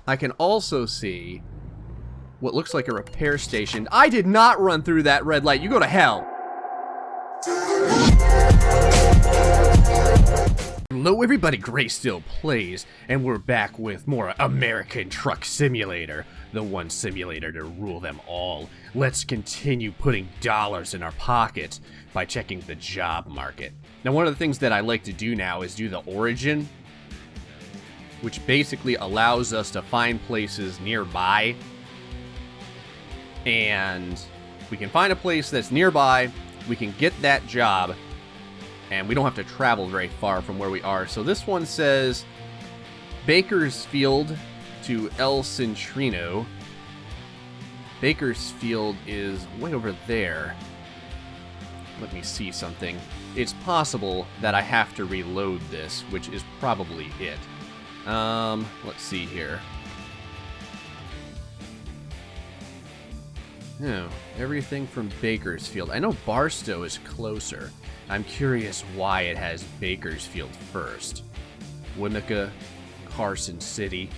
I can also see what looks like a repair station. I did not run through that red light. You go to hell. Hello everybody, GrayStillPlays, and we're back with more American Truck Simulator, the one simulator to rule them all. Let's continue putting dollars in our pockets by checking the job market. Now, one of the things that I like to do now is do the origin, which basically allows us to find places nearby, and we can find a place that's nearby, we can get that job, and we don't have to travel very far from where we are. So this one says Bakersfield to El Centrino. Bakersfield is way over there. Let me see something. It's possible that I have to reload this, which is probably it. Let's see here. Oh, everything from Bakersfield. I know Barstow is closer. I'm curious why it has Bakersfield first. Wimika, Carson City.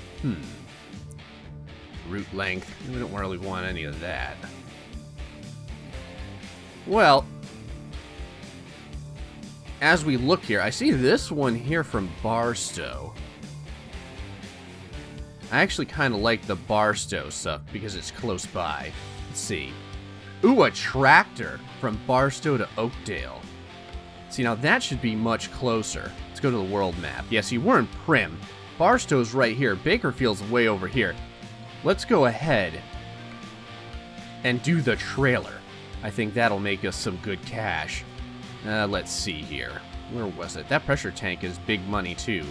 Route length. We don't really want any of that. Well, as we look here, I see this one here from Barstow. I actually kind of like the Barstow stuff because it's close by. Let's see. Ooh, a tractor from Barstow to Oakdale. See, now that should be much closer. Let's go to the world map. Yeah, see, we're in Prim. Barstow's right here. Bakerfield's way over here. Let's go ahead and do the trailer. I think that'll make us some good cash. Let's see here. Where was it? That pressure tank is big money too.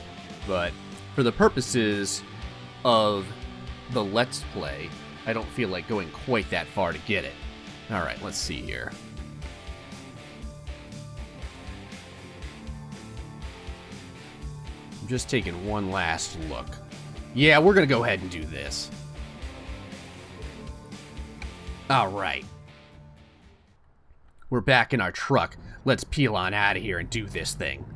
But for the purposes of the Let's Play, I don't feel like going quite that far to get it. Alright, let's see here. I'm just taking one last look. Yeah, we're gonna go ahead and do this. Alright. We're back in our truck. Let's peel on out of here and do this thing.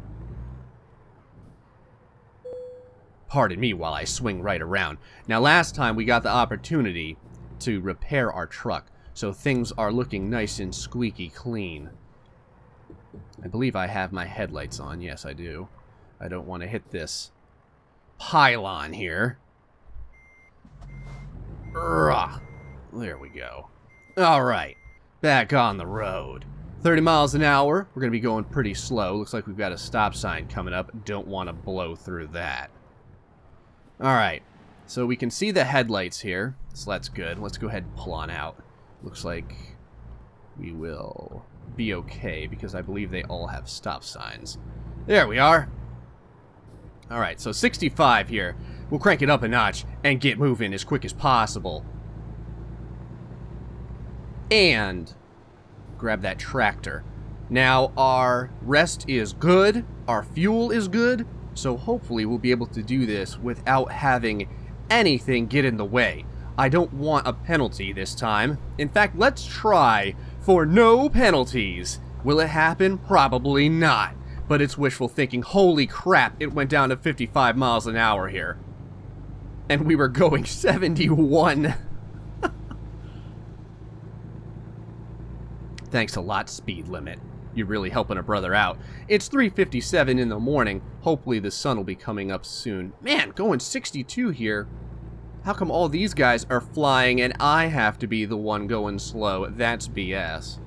Pardon me while I swing right around. Now, last time we got the opportunity to repair our truck, so things are looking nice and squeaky clean. I believe I have my headlights on. Yes, I do. I don't want to hit this pylon here. Ugh. There we go. Alright, back on the road. 30 miles an hour. We're going to be going pretty slow. Looks like we've got a stop sign coming up. Don't want to blow through that. Alright, so we can see the headlights here, so that's good. Let's go ahead and pull on out. Looks like we will be okay, because I believe they all have stop signs. There we are. Alright, so 65 here. We'll crank it up a notch and get moving as quick as possible. And grab that tractor. Now, our rest is good, our fuel is good, so hopefully we'll be able to do this without having anything get in the way. I don't want a penalty this time. In fact, let's try for no penalties. Will it happen? Probably not. But it's wishful thinking. Holy crap, it went down to 55 miles an hour here. And we were going 71. Thanks a lot, speed limit. You're really helping a brother out. It's 3:57 in the morning. Hopefully the sun will be coming up soon. Man, going 62 here. How come all these guys are flying and I have to be the one going slow? That's BS.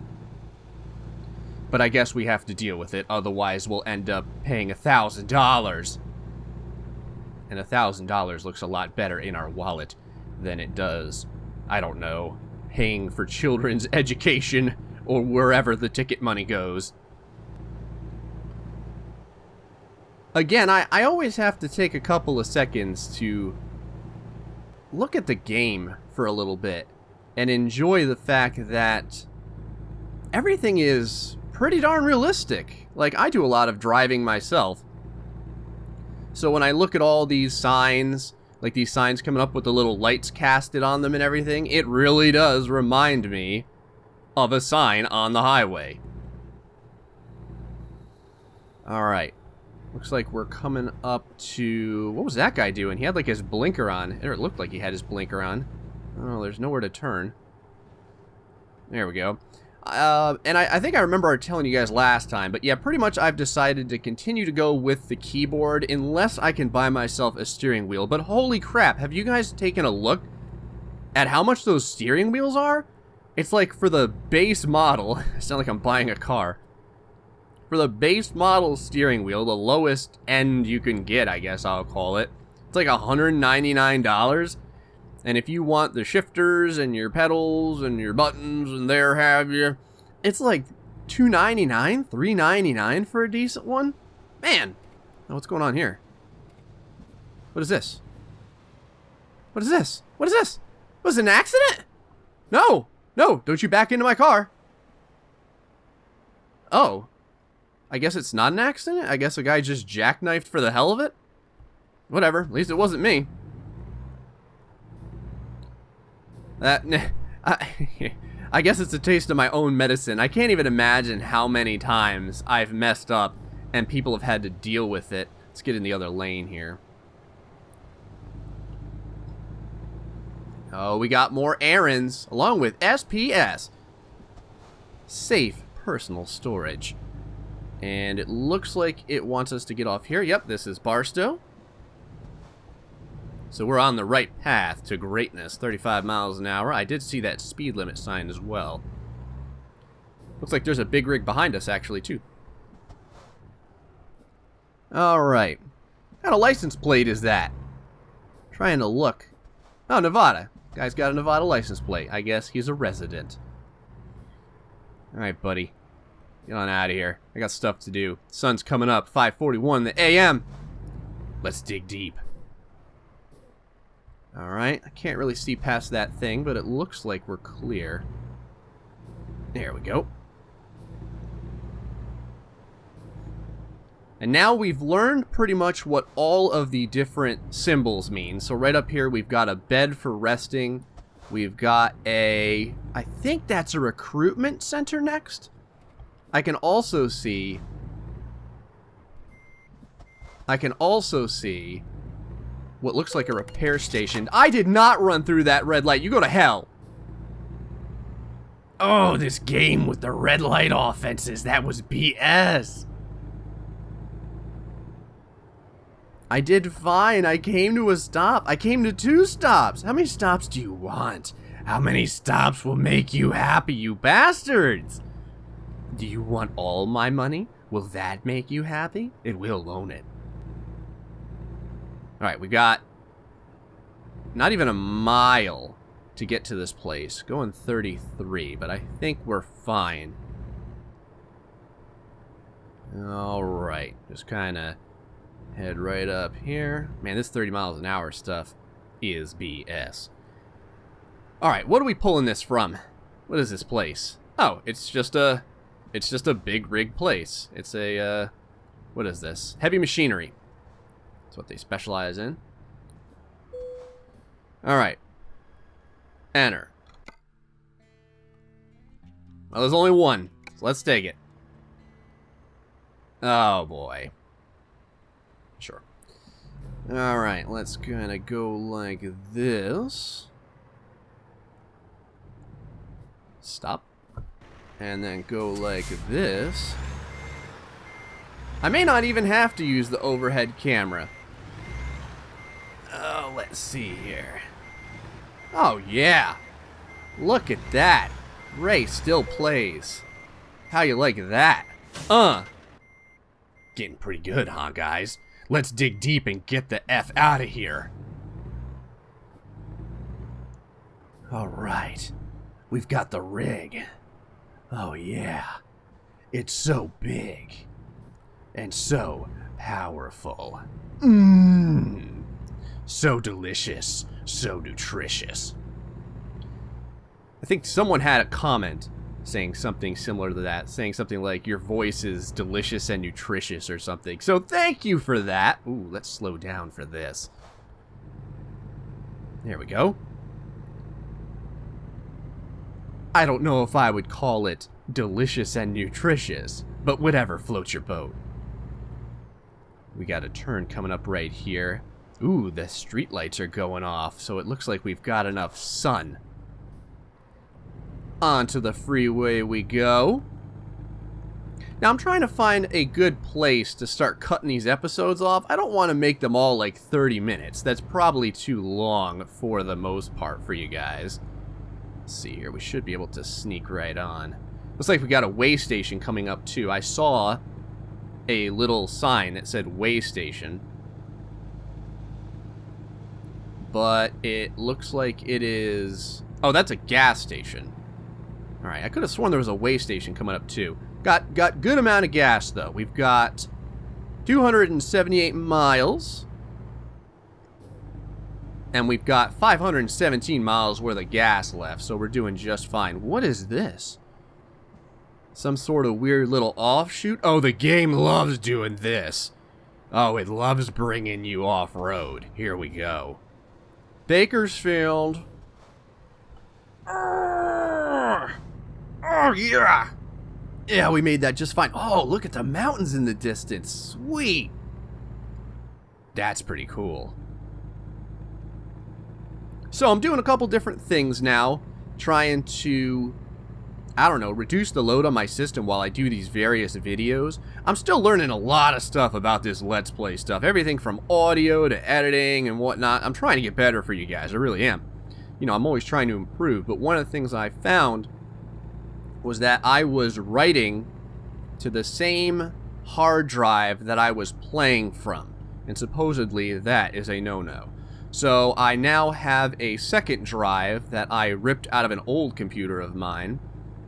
But I guess we have to deal with it, otherwise we'll end up paying $1,000. And $1,000 looks a lot better in our wallet than it does, I don't know, paying for children's education or wherever the ticket money goes. Again, I always have to take a couple of seconds to look at the game for a little bit and enjoy the fact that everything is pretty darn realistic. Like, I do a lot of driving myself. So when I look at all these signs, like these signs coming up with the little lights casted on them and everything, it really does remind me of a sign on the highway. Alright. Looks like we're coming up to... What was that guy doing? He had like his blinker on. Or it looked like he had his blinker on. Oh, there's nowhere to turn. There we go. And I think I remember telling you guys last time, but yeah, pretty much I've decided to continue to go with the keyboard unless I can buy myself a steering wheel. But holy crap, have you guys taken a look at how much those steering wheels are? It's like for the base model, it's not like I'm buying a car. For the base model steering wheel, the lowest end you can get, I guess I'll call it, it's like $199. And if you want the shifters and your pedals and your buttons and there have you, it's like $299, $399 for a decent one. Man, now what's going on here? What is this? What is this? What is this? Was it an accident? No, no, don't you back into my car. Oh, I guess it's not an accident? I guess a guy just jackknifed for the hell of it? Whatever, at least it wasn't me. I guess it's a taste of my own medicine. I can't even imagine how many times I've messed up and people have had to deal with it. Let's get in the other lane here. Oh, we got more errands along with SPS. Safe personal storage. And it looks like it wants us to get off here. Yep, this is Barstow. So we're on the right path to greatness, 35 miles an hour. I did see that speed limit sign as well. Looks like there's a big rig behind us, actually, too. Alright. What kind of license plate is that? Trying to look. Oh, Nevada. Guy's got a Nevada license plate. I guess he's a resident. Alright, buddy. Get on out of here. I got stuff to do. Sun's coming up, 5:41 the AM. Let's dig deep. Alright, I can't really see past that thing, but it looks like we're clear. There we go. And now we've learned pretty much what all of the different symbols mean. So right up here, we've got a bed for resting. We've got a... I think that's a recruitment center next. I can also see what looks like a repair station. I did not run through that red light. You go to hell. Oh, this game with the red light offenses. That was BS. I did fine. I came to a stop. I came to 2 stops. How many stops do you want? How many stops will make you happy, you bastards? Do you want all my money? Will that make you happy? It will, won't it? Alright, we got not even a mile to get to this place. Going 33, but I think we're fine. Alright, just kind of head right up here. Man, this 30 miles an hour stuff is BS. Alright, what are we pulling this from? What is this place? Oh, it's just a big rig place. It's a, what is this? Heavy machinery. That's what they specialize in. Alright. Enter. Well, there's only one, so let's take it. Oh, boy. Sure. Alright, let's kind of go like this. Stop. And then go like this. I may not even have to use the overhead camera. Oh, let's see here. Oh, yeah. Look at that. GrayStillPlays. How you like that? Getting pretty good, huh, guys? Let's dig deep and get the F out of here. Alright. We've got the rig. Oh, yeah. It's so big. And so powerful. Mmm. So delicious. So nutritious. I think someone had a comment saying something similar to that. Saying something like, your voice is delicious and nutritious or something. So thank you for that. Ooh, let's slow down for this. There we go. I don't know if I would call it delicious and nutritious, but whatever floats your boat. We got a turn coming up right here. Ooh, the street lights are going off, so it looks like we've got enough sun. Onto the freeway we go. Now, I'm trying to find a good place to start cutting these episodes off. I don't want to make them all like 30 minutes. That's probably too long for the most part for you guys. Let's see here. We should be able to sneak right on. Looks like we got a way station coming up, too. I saw a little sign that said way station. But it looks like it is... Oh, that's a gas station. Alright, I could have sworn there was a way station coming up, too. Got good amount of gas, though. We've got 278 miles. And we've got 517 miles worth of gas left, so we're doing just fine. What is this? Some sort of weird little offshoot? Oh, the game loves doing this. Oh, it loves bringing you off-road. Here we go. Bakersfield. Oh, yeah. Yeah, we made that just fine. Oh, look at the mountains in the distance. Sweet. That's pretty cool. So I'm doing a couple different things now. Trying to, I don't know, reduce the load on my system while I do these various videos. I'm still learning a lot of stuff about this Let's Play stuff. Everything from audio to editing and whatnot. I'm trying to get better for you guys. I really am. You know, I'm always trying to improve. But one of the things I found was that I was writing to the same hard drive that I was playing from. And supposedly that is a no-no. So I now have a second drive that I ripped out of an old computer of mine.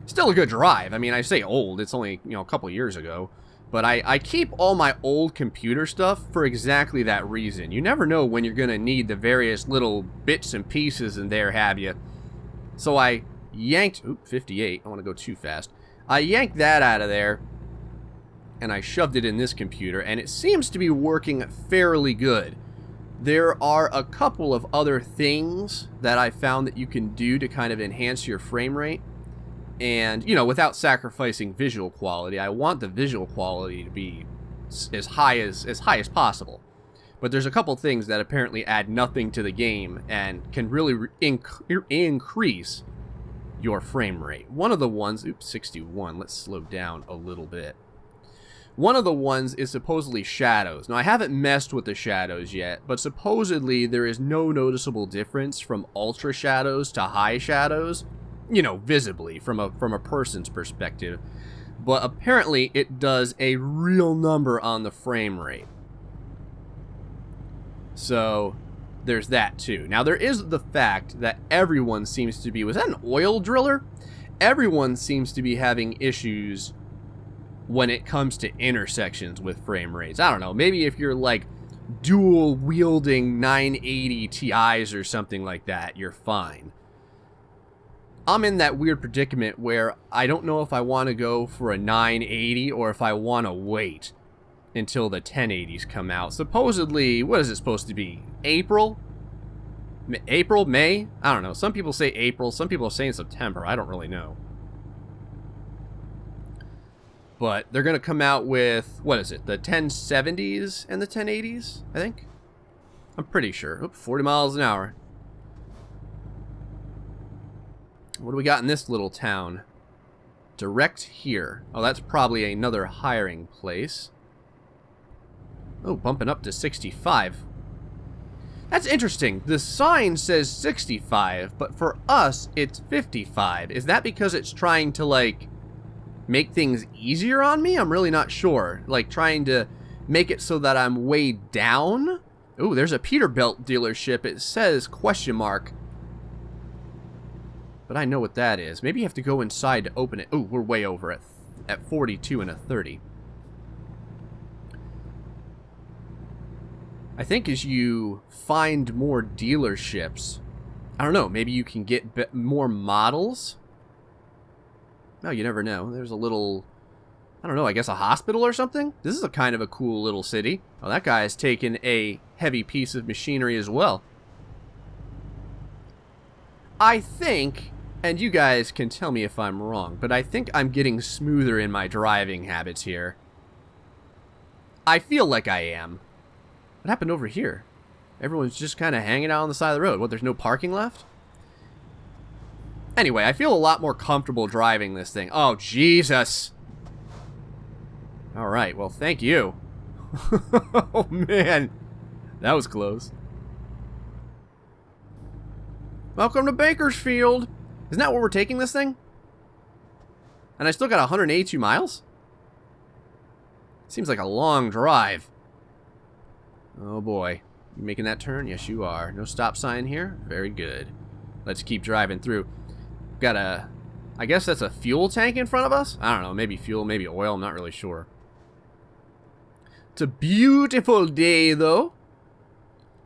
Still a good drive. I mean, I say old, it's only, you know, a couple years ago. But I keep all my old computer stuff for exactly that reason. You never know when you're going to need the various little bits and pieces in there, have you? So I yanked... Oop, 58. I don't want to go too fast. I yanked that out of there, and I shoved it in this computer, and it seems to be working fairly good. There are a couple of other things that I found that you can do to kind of enhance your frame rate. And, you know, without sacrificing visual quality. I want the visual quality to be as high as possible. But there's a couple things that apparently add nothing to the game and can really increase your frame rate. One of the ones, oops, 61, let's slow down a little bit. One of the ones is supposedly shadows. Now, I haven't messed with the shadows yet, but supposedly there is no noticeable difference from ultra shadows to high shadows. You know, visibly, from a person's perspective. But apparently it does a real number on the frame rate. So, there's that too. Now, there is the fact that everyone seems to be... Was that an oil driller? Everyone seems to be having issues when it comes to intersections with frame rates. I don't know, maybe if you're like dual wielding 980 Ti's or something like that, you're fine. I'm in that weird predicament where I don't know if I want to go for a 980 or if I want to wait until the 1080s come out. Supposedly, what is it supposed to be? April? April? May? I don't know. Some people say April. Some people are saying September. I don't really know. But they're going to come out with, what is it? The 1070s and the 1080s, I think? I'm pretty sure. Oop, 40 miles an hour. What do we got in this little town? Direct here. Oh, that's probably another hiring place. Oh, bumping up to 65. That's interesting. The sign says 65, but for us, it's 55. Is that because it's trying to, like, make things easier on me? I'm really not sure. Like, trying to make it so that I'm way down? Ooh, there's a Peterbilt dealership. It says question mark. But I know what that is. Maybe you have to go inside to open it. Ooh, we're way over at 42 and a 30. I think as you find more dealerships, I don't know, maybe you can get more models? No, you never know. There's a little, I don't know, I guess a hospital or something? This is a kind of a cool little city. Oh, that guy has taken a heavy piece of machinery as well. I think, and you guys can tell me if I'm wrong, but I think I'm getting smoother in my driving habits here. I feel like I am. What happened over here? Everyone's just kind of hanging out on the side of the road. What, there's no parking left? Anyway, I feel a lot more comfortable driving this thing. Oh, Jesus. Alright, well, thank you. Oh, man. That was close. Welcome to Bakersfield. Isn't that where we're taking this thing? And I still got 182 miles? Seems like a long drive. Oh boy. You making that turn? Yes, you are. No stop sign here? Very good. Let's keep driving through. Got a... I guess that's a fuel tank in front of us? I don't know. Maybe fuel, maybe oil. I'm not really sure. It's a beautiful day, though.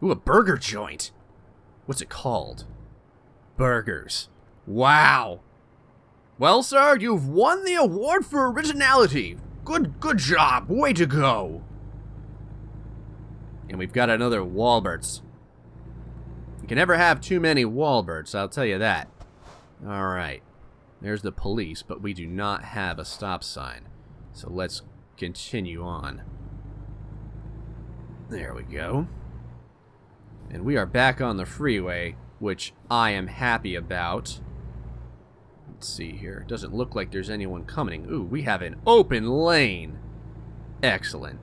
Ooh, a burger joint. What's it called? Burgers. Wow. Well, sir, you've won the award for originality. Good job. Way to go. And we've got another Walberts. You can never have too many Walberts, I'll tell you that. Alright. There's the police, but we do not have a stop sign. So let's continue on. There we go. And we are back on the freeway, which I am happy about. Let's see here. Doesn't look like there's anyone coming. Ooh, we have an open lane. Excellent.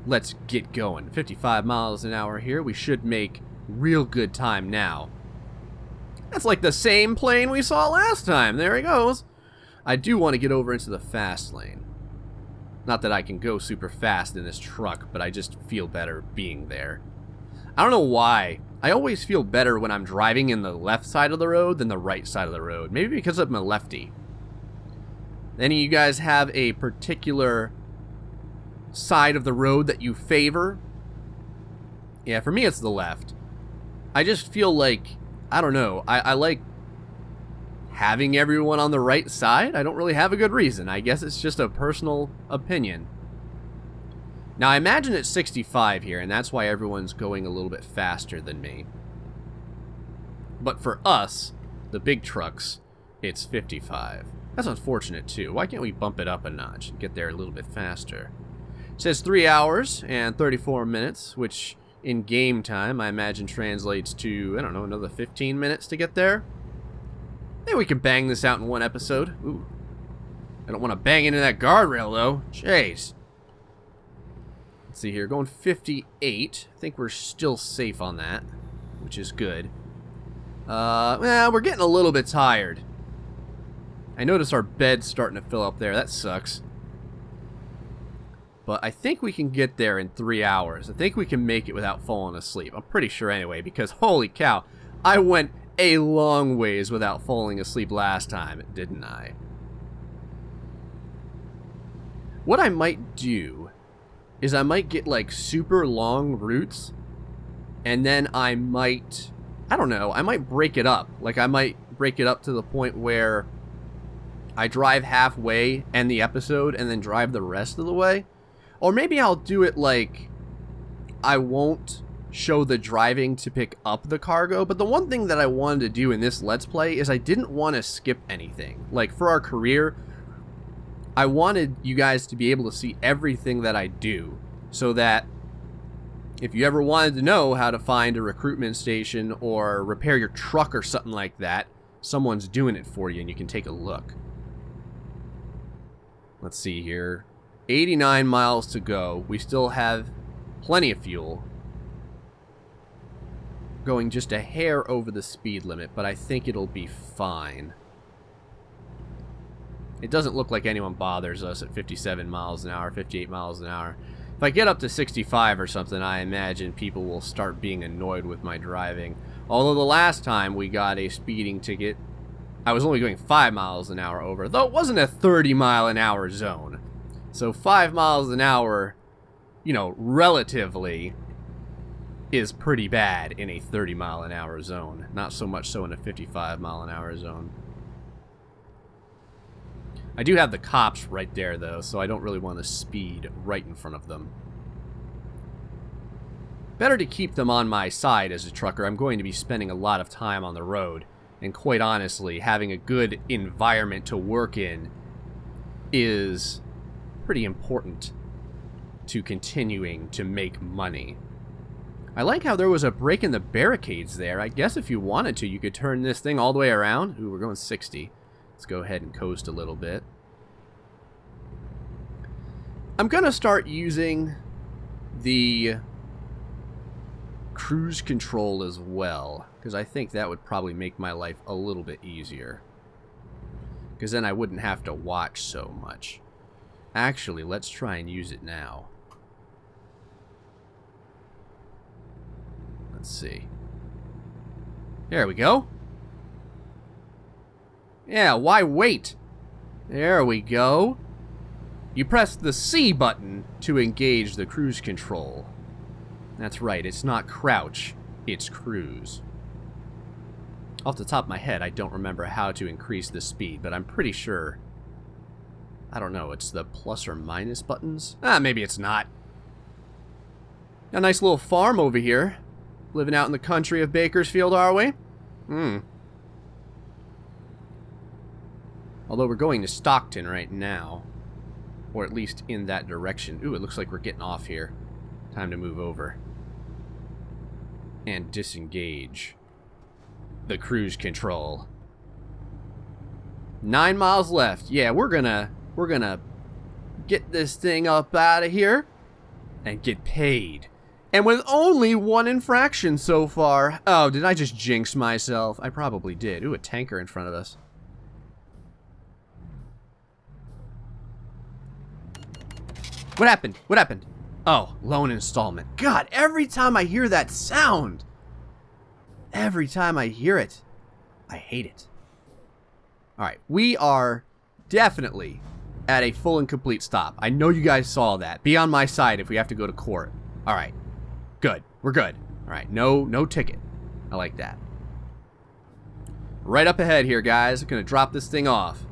Let's get going. 55 miles an hour here. We should make real good time now. That's like the same plane we saw last time. There he goes. I do want to get over into the fast lane. Not that I can go super fast in this truck, but I just feel better being there. I don't know why. I always feel better when I'm driving in the left side of the road than the right side of the road. Maybe because I'm a lefty. Any of you guys have a particular side of the road that you favor? Yeah, for me it's the left. I just feel like, I don't know, I like having everyone on the right side. I don't really have a good reason. I guess it's just a personal opinion. Now, I imagine it's 65 here, and that's why everyone's going a little bit faster than me. But for us, the big trucks, it's 55. That's unfortunate, too. Why can't we bump it up a notch and get there a little bit faster? It says 3 hours and 34 minutes, which in game time, I imagine translates to, I don't know, another 15 minutes to get there. Maybe we can bang this out in one episode. Ooh. I don't want to bang into that guardrail, though. Jeez. Let's see here, going 58. I think we're still safe on that, which is good. Well, we're getting a little bit tired. I notice our bed's starting to fill up there. That sucks. But I think we can get there in 3 hours. I think we can make it without falling asleep. I'm pretty sure anyway, because holy cow, I went a long ways without falling asleep last time, didn't I? What I might do is I might get like super long routes, and then I might, I don't know, I might break it up. Like I might break it up to the point where I drive halfway end the episode and then drive the rest of the way. Or maybe I'll do it like I won't show the driving to pick up the cargo. But the one thing that I wanted to do in this Let's Play is I didn't want to skip anything. Like for our career, I wanted you guys to be able to see everything that I do, so that if you ever wanted to know how to find a recruitment station or repair your truck or something like that, someone's doing it for you and you can take a look. Let's see here. 89 miles to go. We still have plenty of fuel. Going just a hair over the speed limit, but I think it'll be fine. It doesn't look like anyone bothers us at 57 miles an hour, 58 miles an hour. If I get up to 65 or something, I imagine people will start being annoyed with my driving. Although the last time we got a speeding ticket, I was only going 5 miles an hour over, though it wasn't a 30 mile an hour zone. So 5 miles an hour, you know, relatively is pretty bad in a 30 mile an hour zone. Not so much so in a 55 mile an hour zone. I do have the cops right there, though, so I don't really want to speed right in front of them. Better to keep them on my side as a trucker. I'm going to be spending a lot of time on the road, and quite honestly, having a good environment to work in is pretty important. to continuing to make money. I like how there was a break in the barricades there. I guess if you wanted to, you could turn this thing all the way around. Ooh, we're going 60. Let's go ahead and coast a little bit. I'm going to start using the cruise control as well, because I think that would probably make my life a little bit easier. Because then I wouldn't have to watch so much. Actually, let's try and use it now. Let's see. There we go. Yeah, why wait? There we go. You press the C button to engage the cruise control. That's right, it's not crouch, it's cruise. Off the top of my head, I don't remember how to increase the speed, but I'm pretty sure... I don't know, it's the plus or minus buttons? Ah, maybe it's not. A nice little farm over here. Living out in the country of Bakersfield, are we? Although we're going to Stockton right now. Or at least in that direction. Ooh, it looks like we're getting off here. Time to move over. And disengage the cruise control. 9 miles left. Yeah, we're gonna get this thing up out of here and get paid. And with only 1 infraction so far. Oh, did I just jinx myself? I probably did. Ooh, a tanker in front of us. What happened? What happened? Oh, loan installment. God, every time I hear that sound, every time I hear it, I hate it. Alright, we are definitely at a full and complete stop. I know you guys saw that. Be on my side if we have to go to court. Alright, good. We're good. Alright, no ticket. I like that. Right up ahead here, guys. I'm going to drop this thing off.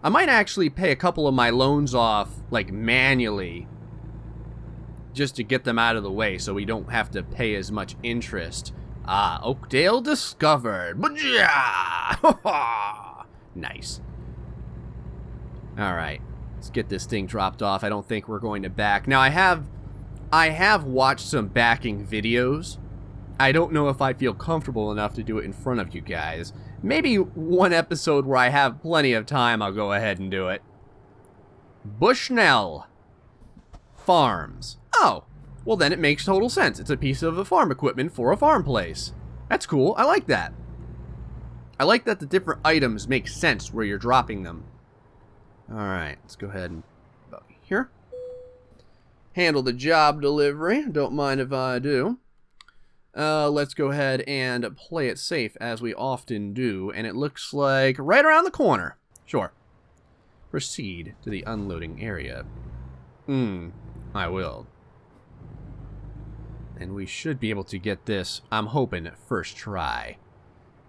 I might actually pay a couple of my loans off, like, manually, just to get them out of the way so we don't have to pay as much interest. Ah, Oakdale discovered. Nice. Alright, let's get this thing dropped off. I don't think we're going to back. Now, I have watched some backing videos. I don't know if I feel comfortable enough to do it in front of you guys. Maybe one episode where I have plenty of time, I'll go ahead and do it. Bushnell Farms. Oh, well then it makes total sense. It's a piece of the farm equipment for a farm place. That's cool. I like that. I like that the different items make sense where you're dropping them. Alright, let's go ahead and... here. Handle the job delivery. Don't mind if I do. Let's go ahead and play it safe, as we often do, and it looks like right around the corner. Sure. Proceed to the unloading area. I will. And we should be able to get this, I'm hoping, first try.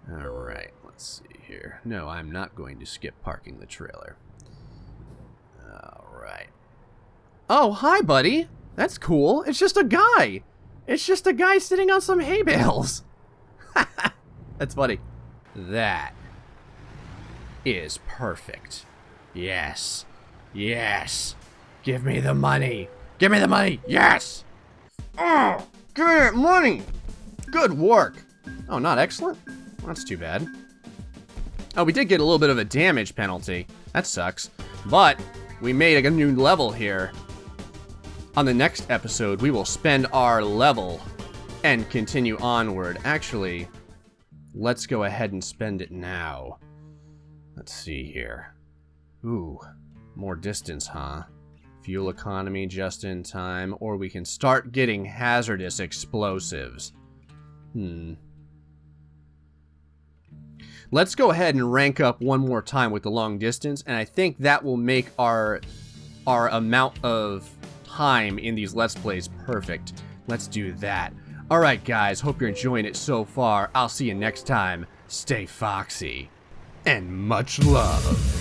Alright, let's see here. No, I'm not going to skip parking the trailer. Alright. Oh, hi, buddy! That's cool. It's just a guy! It's just a guy sitting on some hay bales. That's funny. That is perfect. Yes. Yes. Give me the money. Give me the money. Yes. Oh, give me that money. Good work. Oh, not excellent? Well, that's too bad. Oh, we did get a little bit of a damage penalty. That sucks. But we made a new level here. On the next episode, we will spend our level and continue onward. Actually, let's go ahead and spend it now. Let's see here. Ooh, more distance, huh? Fuel economy just in time, or we can start getting hazardous explosives. Let's go ahead and rank up one more time with the long distance, and I think that will make our amount of time in these Let's Plays perfect. Let's do that. Alright guys, hope you're enjoying it so far. I'll see you next time. Stay foxy. And much love.